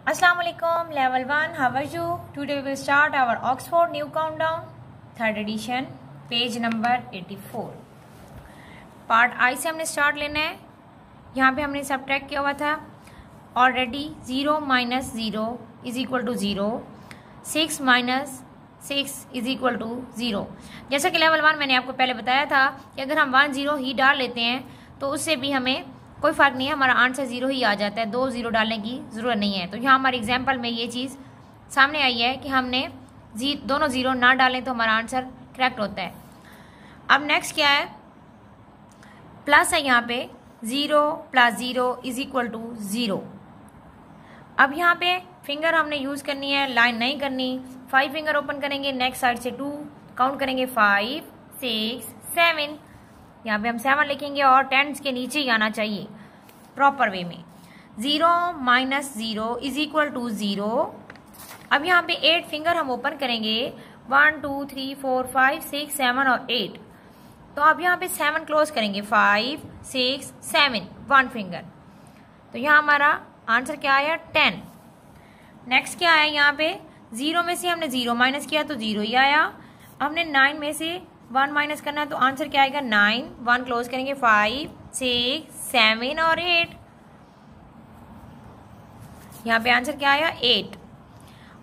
Assalamu alaikum, level 1, how are you? Today we will start our Oxford New Countdown, 3rd edition, page number 84. Part आई से हमने start लेना है। यहाँ पे हमने सबट्रैक्ट किया हुआ था already. 0 minus 0 is equal to 0, 6 minus 6 is equal to 0। जैसा कि लेवल 1 मैंने आपको पहले बताया था कि अगर हम 1 0 ही डाल लेते हैं तो उससे भी हमें कोई फ़र्क नहीं है, हमारा आंसर 0 ही आ जाता है, 2 0 डालने की ज़रूरत नहीं है। तो यहाँ हमारे एग्जाम्पल में ये चीज़ सामने आई है कि हमने दोनों 0 ना डालें तो हमारा आंसर करेक्ट होता है। अब नेक्स्ट क्या है, प्लस है यहाँ पे 0 + 0 इज इक्वल टू 0। अब यहाँ पे फिंगर हमने यूज़ करनी है, लाइन नहीं करनी। 5 फिंगर ओपन करेंगे, नेक्स्ट साइड से 2 काउंट करेंगे, 5 6 7। यहाँ पे हम 7 लिखेंगे और 10 के नीचे ही आना चाहिए प्रॉपर वे में। 0 माइनस 0 इज इक्वल टू 0। अब यहाँ पे 8 फिंगर हम ओपन करेंगे, 1 2 3 4 5 6 7 और 8। तो अब यहाँ पे 7 क्लोज करेंगे, 5 6 7 1 फिंगर। तो यहाँ हमारा आंसर क्या आया, 10। नेक्स्ट क्या है, यहाँ पे 0 में से हमने 0 माइनस किया तो 0 ही आया। हमने 9 में से 1 माइनस करना है तो आंसर क्या आएगा, 9। 1 क्लोज करेंगे, 5 6 7 और 8। यहाँ पे आंसर क्या आया, 8।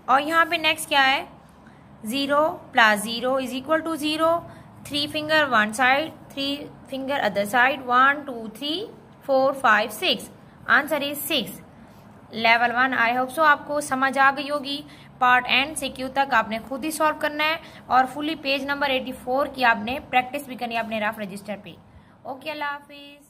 और यहाँ पे नेक्स्ट क्या है, 0 + 0 is equal to 0। 3 finger one side, 3 finger other side, 1 2 3 4 5 6। Answer is 6। Level 1 I hope so आपको समझ आ गई होगी। पार्ट एंड से क्यू तक आपने खुद ही सॉल्व करना है और फुली पेज नंबर 84 की आपने प्रैक्टिस भी करनी है अपने रफ रजिस्टर पे। ओके, अल्लाह हाफिज।